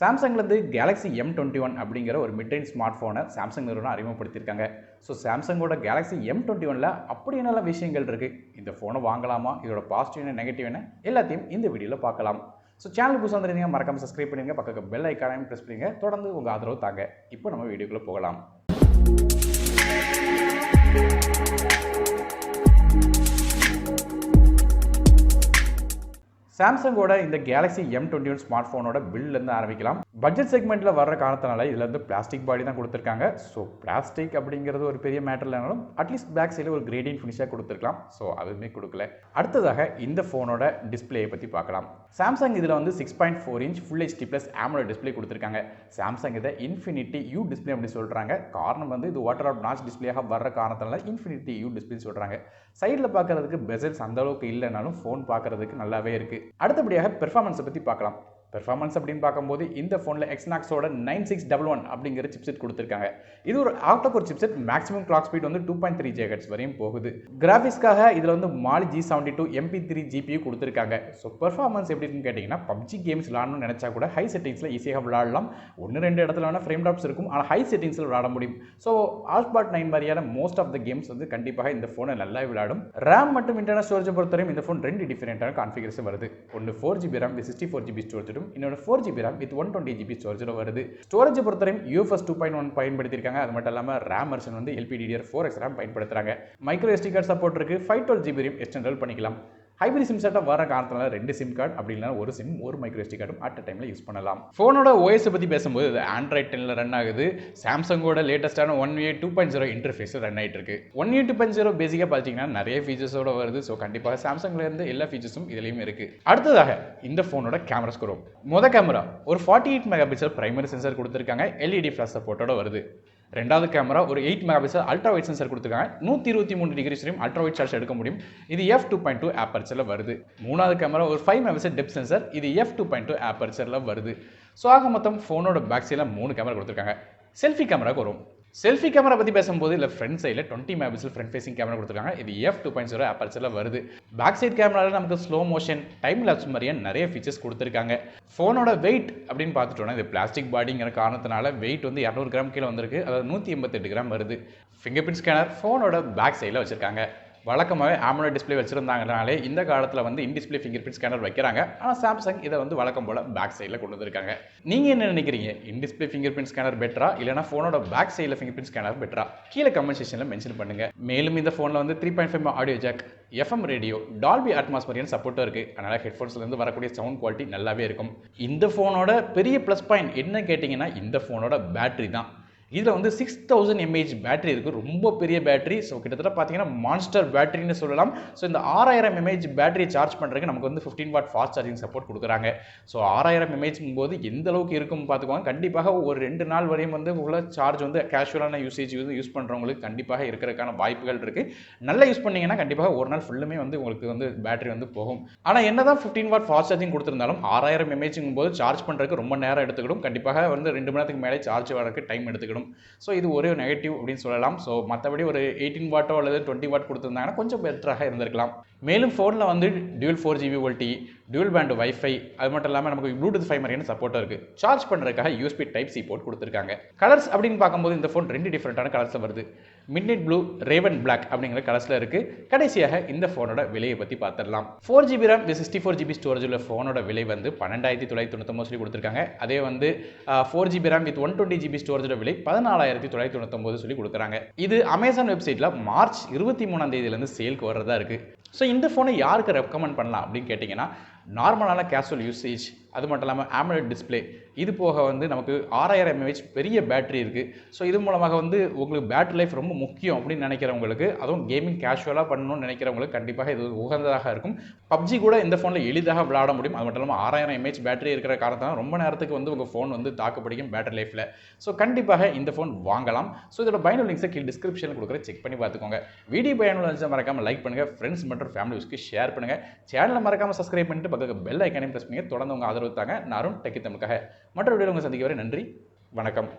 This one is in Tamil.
சாம்சங்லேருந்து கேலக்ஸி M21 அப்படிங்கிற ஒரு மிட்-ரேஞ்ச் ஸ்மார்ட் ஃபோனை சாம்சங் நிறுவனம் அறிமுகப்படுத்தியிருக்காங்க. ஸோ சாம்சங்கோட கேலக்ஸி M21ல் அப்படி நல்ல விஷயங்கள் இருக்குது. இந்த ஃபோனை வாங்கலாமா, இதோட பாசிட்டிவ் என்ன நெகட்டிவ் என்ன எல்லாத்தையும் இந்த வீடியோவில் பார்க்கலாம். ஸோ சேனல் புதுசாக வந்துருந்தீங்க மறக்காமல் சப்ஸ்கிரைப் பண்ணுங்க, பக்கத்துக்கு பெல் ஐக்கானையும் ப்ரெஸ் பண்ணுங்க. தொடர்ந்து உங்கள் ஆதரவு தாங்க. இப்போ நம்ம வீடியோக்குள்ளே போகலாம். சாம்சங்கோட இந்த கேலக்ஸி M21 ஸ்மார்ட் ஃபோனோட பில்லேருந்து ஆரம்பிக்கலாம். பட்ஜெட் செக்மெண்ட்டில் வர்ற காரணத்தினால இதில் வந்து பிளாஸ்டிக் பாடி தான் கொடுத்துருக்காங்க. ஸோ பிளாஸ்டிக் அப்படிங்கிறது ஒரு பெரிய மேட்டர் இல்லைனாலும் அட்லீஸ்ட் பேக் சைடில் ஒரு கிரேடியன்ட் ஃபினிஷாக கொடுத்துருக்கலாம். ஸோ அதுவுமே கொடுக்கல. அடுத்ததாக இந்த ஃபோனோட டிஸ்பிளேயை பற்றி பார்க்கலாம். சாம்சங் இதில் வந்து 6.4 inch full HD plus AMOLED display கொடுத்துருக்காங்க. சாம்சங் இதை இன்ஃபினிட்டி யூ டிஸ்பிளே அப்படி சொல்கிறாங்க. காரணம் வந்து இது வாட்டர் ஆஃப் நாச் டிஸ்பிளேயாக வர்ற காரணத்தினால இன்ஃபினிட்டி யூ டிஸ்பிளே சொல்கிறாங்க. சைடில் பார்க்கறதுக்கு பெசல்ஸ் அந்த அளவுக்கு இல்லைனாலும் ஃபோன் பார்க்கறதுக்கு நல்லாவே இருக்குது. அடுத்தபடியாக பெர்ஃபார்மன்ஸை பற்றி பார்க்கலாம். பெர்ஃபார்மன்ஸ் அப்படின்னு பார்க்கும்போது இந்த ஃபோனில் எக்ஸ்னாக்ஸோட 9611 அப்படிங்கிற சிப்செட் கொடுத்துருக்காங்க. இது ஒரு octacore chipset. Maximum clock speed வந்து 2.3 GHz வரையும் போகுது. கிராஃபிக்ஸ்க்காக இதில் வந்து மாலி G72 MP3 GPU கொடுத்துருக்காங்க. ஸோ பெர்ஃபார்மன்ஸ் எப்படின்னு கேட்டிங்கன்னா பப்ஜி கேம்ஸ் விளாடணும்னு நினச்சா கூட ஹை செட்டிங்ஸில் ஈஸியாக விளாடலாம். 1-2 இடத்துல வேணால் ஃப்ரேம் ட்ராப்ஸ் இருக்கும், ஆனால் ஹை செட்டிங்ஸில் விளாட முடியும். ஸோ ஆல்பாட் 9 மாதிரியான மோஸ்ட் ஆஃப் த கேம்ஸ் வந்து கண்டிப்பாக இந்த ஃபோனை நல்லா விளாடும். ரேம் மற்றும் இன்டர்னல் ஸ்டோரேஜ் பொறுத்தவரையும் இந்த ஃபோன் 2 டிஃபரெண்டான கான்ஃபிகரேஷன் வருது. ஒன்று 4GB RAM with 64GB storage, இன்னொரு 4GB RAM with 120GB storage வருது. ஸ்டோரேஜ் பொறுத்தவரையும் UFS 2.1 பயன்படுத்தியிருக்காங்க. அது மட்டும் இல்லாமல் RAM வெர்ஷன் வந்து LPDDR4X RAM பயன்படுத்துறாங்க. மைக்ரோ SD கார்டு சப்போர்ட் இருக்கு. 512GB RAM எக்ஸ்டெண்டபிள் பண்ணிக்கலாம். ஹைபிரிட் சிம் செட்டாக வர காரணத்தினால 2 சிம் கார்டு அப்படி இல்லைனா ஒரு சிம் ஒரு மைக்ரோ SD கார்டும் அட் டைமில் யூஸ் பண்ணலாம். ஃபோனோட OS பற்றி பேசும்போது இது ஆண்ட்ராய்ட் 10ல் ரன் ஆகுது. சாம்சங்கோட லேட்டஸ்டான 1UI 2.0 இன்டர்ஃபேஸ் ரன் ஆகிட்டு இருக்கு. 1UI 2.0 பேசிக்காக பார்த்தீங்கன்னா நிறைய ஃபீச்சர்ஸோட வருது. ஸோ கண்டிப்பாக சாம்சங்ல இருந்து எல்லா ஃபீச்சர்ஸும் இதுலையும் இருக்கு. அடுத்ததாக இந்த ஃபோனோட கேமரா ஸ்கோர். கேமரா ஒரு 48 மெகாபிக்சல் பிரைமரி சென்சார் கொடுத்துருக்காங்க. LED ஃபிளாஷ் சப்போர்ட்டோட வருது. ரெண்டாவது கேமரா ஒரு 8 மெகாபிக்சல் அல்ட்ரா வைட் சென்சார் கொடுத்துருக்காங்க. 123 டிகிரி வரையும் அல்ட்ரா வைட் ஷாட்ஸ் எடுக்க முடியும். இது f2.2 ஆப்பர்ச்சரில் வருது. மூணாவது கேமரா ஒரு 5 மெகாபிக்சல் டெப்த் சென்சார். இது f2.2 ஆப்பர்ச்சரில் வருது. ஸோ ஆக மொத்தம் ஃபோனோட பேக் சைடில் 3 கேமரா கொடுத்துருக்காங்க. செல்ஃபி கேமராக்கு வரும். செல்ஃபி கேமரா பற்றி பேசும்போது இல்லை ஃப்ரண்ட் சைடில் 20 மெகாபிக்சல் ஃப்ரண்ட் ஃபேசிங் கேமரா கொடுத்துருக்காங்க. இது f2.0 ஆப்பர்ச்சரில் வருது. பேக் சைட் கேமராவில் நமக்கு ஸ்லோ மோஷன், டைம் லாப்ஸ் மாதிரியான நிறைய ஃபீச்சர்ஸ் கொடுத்துருக்காங்க. ஃபோனோட வெயிட் அப்படின்னு பார்த்துட்டோன்னா இது பிளாஸ்டிக் பாடிங்கிற காரணத்தினால வெயிட் வந்து 200 கிராம் கீழே வந்திருக்கு. அதாவது 188 கிராம் வருது. ஃபிங்கர் பிரிண்ட் ஸ்கேனர் ஃபோனோட பேக் சைடில் வச்சுருக்காங்க. வழக்கமாகவே AMOLED டிஸ்பிளே வச்சிருந்தாங்கனாலே இந்த காலத்தில் வந்து in display finger print scanner வைக்கிறாங்க. ஆனால் சாம்சங் இதை வந்து வழக்கம் போல் பேக் சைடில் கொண்டு வந்திருக்காங்க. நீங்கள் என்ன நினைக்கிறீங்க? In display finger print scanner பெட்டரா இல்லைனா ஃபோனோட பேக் சைடில் ஃபிங்கர் பிரிண்ட் ஸ்கேனர் பெட்டரா? கீழே கமெண்ட் செக்ஷனில் மென்ஷன் பண்ணுங்க. மேலும் இந்த ஃபோனில் வந்து 3.5 audio jack, FM radio, Dolby Atmos மாதிரியான சப்போர்ட்டும் இருக்குது. அதனால் ஹெட்ஃபோன்ஸ்லேருந்து வரக்கூடிய சவுண்ட் குவாலிட்டி நல்லாவே இருக்கும். இந்த ஃபோனோட பெரிய ப்ளஸ் பாயிண்ட் என்ன கேட்டிங்கன்னா இந்த ஃபோனோட பேட்டரி தான். இதில் வந்து 6000 mAh பேட்டரி இருக்குது. ரொம்ப பெரிய பேட்டரி. ஸோ கிட்டத்தட்ட பார்த்தீங்கன்னா மான்ஸ்டர் பேட்டரின்னு சொல்லலாம். ஸோ இந்த 6000 mAh பேட்டரி சார்ஜ் பண்ணுறதுக்கு நமக்கு வந்து 15 வாட் ஃபாஸ்ட் சார்ஜிங் சப்போர்ட் கொடுக்குறாங்க. ஸோ 6000 mAh போது எந்த அளவுக்கு இருக்கும் பார்த்துக்கோங்க. கண்டிப்பாக ஒரு 2 நாள் வரையும் வந்து உள்ள சார்ஜ் வந்து கேஷுவலான யூசேஜ் வந்து யூஸ் பண்ணுறவங்களுக்கு கண்டிப்பாக இருக்கிறதுக்கான வாய்ப்புகள் இருக்குது. நல்லா யூஸ் பண்ணிங்கன்னா கண்டிப்பாக ஒரு நாள் ஃபுல்லுமே வந்து உங்களுக்கு வந்து பேட்டரி வந்து போகும். ஆனால் என்ன தான் 15 வாட் ஃபாஸ்ட் சார்ஜிங் கொடுத்துருந்தாலும் 6000 mAh போது சார்ஜ் பண்ணுறதுக்கு ரொம்ப நேரம் எடுத்துக்கிடும். கண்டிப்பாக வந்து 2 மணி நேரத்துக்கு மேலே சார்ஜ் வரக்கு டைம் எடுத்துக்கிடும். ஸோ இது ஒரே நெகட்டிவ் அப்படின்னு சொல்லலாம். ஸோ மற்றபடி ஒரு 18 வாட்டோ அல்லது 20 வாட் கொடுத்துருந்தாங்கன்னா கொஞ்சம் பெட்டராக இருந்திருக்கலாம். மேலும் ஃபோனில் வந்து dual 4GB VoLTE, dual pant wifi, அது மட்டும் இல்லாமல் நமக்கு ப்ளூடூத் 5 மாதிரியான சப்போர்ட்டும் இருக்குது. சார்ஜ் பண்ணுறதுக்காக USB Type-C போர்ட் கொடுத்துருக்காங்க. கலர்ஸ் அப்படின்னு பார்க்கும்போது இந்த ஃபோன் 2 டிஃப்ரெண்டான கலர்ஸில் வருது. மிட்நைட் ப்ளூ, ரேவன் பிளாக் அப்படிங்கிற கலர்ஸில் இருக்குது. கடைசியாக இந்த ஃபோனோட விலையை பற்றி பார்த்துடலாம். 4GB RAM with 64GB storage உள்ள ஃபோனோட விலை வந்து 12999 சொல்லி கொடுத்துருக்காங்க. அதே வந்து 4GB RAM with 120GB ஸ்டோரேஜோட விலை 14999 சொல்லி கொடுக்குறாங்க. இது அமேசான் வெப்சைட்டில் மார்ச் 23ஆம் தேதியிலேருந்து சேலுக்கு வர்றதா இருக்குது. ஸோ இந்த ஃபோனை யாருக்கு ரெக்கமெண்ட் பண்ணலாம் அப்படின்னு கேட்டிங்கன்னா நார்மலான கேஷுவல் யூசேஜ், அது மட்டும் இல்லாமல் AMOLED டிஸ்பிளே, இது போக வந்து நமக்கு 6000 mAh பெரிய பேட்டரி இருக்குது. ஸோ இது மூலமாக வந்து உங்களுக்கு பேட்டரி லைஃப் ரொம்ப முக்கியம் அப்படின்னு நினைக்கிறவங்களுக்கு, அதுவும் கேமிங் கேஷுவலாக பண்ணணும்னு நினைக்கிறவங்களுக்கு கண்டிப்பாக இது உகந்ததாக இருக்கும். பப்ஜி கூட இந்த ஃபோனில் எளிதாக விளையாட முடியும். அது மட்டும் இல்லாமல் 6000 mAh பேட்டரி இருக்கிற காரணத்தினால ரொம்ப நேரத்துக்கு வந்து உங்கள் ஃபோன் வந்து தாக்குப்பிடிக்கும் பேட்டரி லைஃப்பில். ஸோ கண்டிப்பாக இந்த ஃபோன் வாங்கலாம். ஸோ இதோட பயனுள்ள லிங்க்ஸை கீழே டிஸ்கிரிப்ஷனில் கொடுக்குற செக் பண்ணி பார்த்துக்கோங்க. வீடியோ பயனுள்ள இருந்துச்சு மறக்காமல் லைக் பண்ணுங்கள், ஃப்ரெண்ட்ஸ் மற்றும் ஃபேமிலிஸ்க்கு ஷேர் பண்ணுங்கள். சேனலை மறக்காமல் சப்ஸ்கிரைப் பண்ணிட்டு பக்கத்துக்கு பெல் ஐக்கானையும் ப்ரெஸ் பண்ணி தொடர்ந்து உங்கள் ஆதரவு தாங்க. நான் அருண் டெக்கி தமிழுக்காக மற்ற வீடியோ உங்களை சந்திக்க வரை நன்றி, வணக்கம்.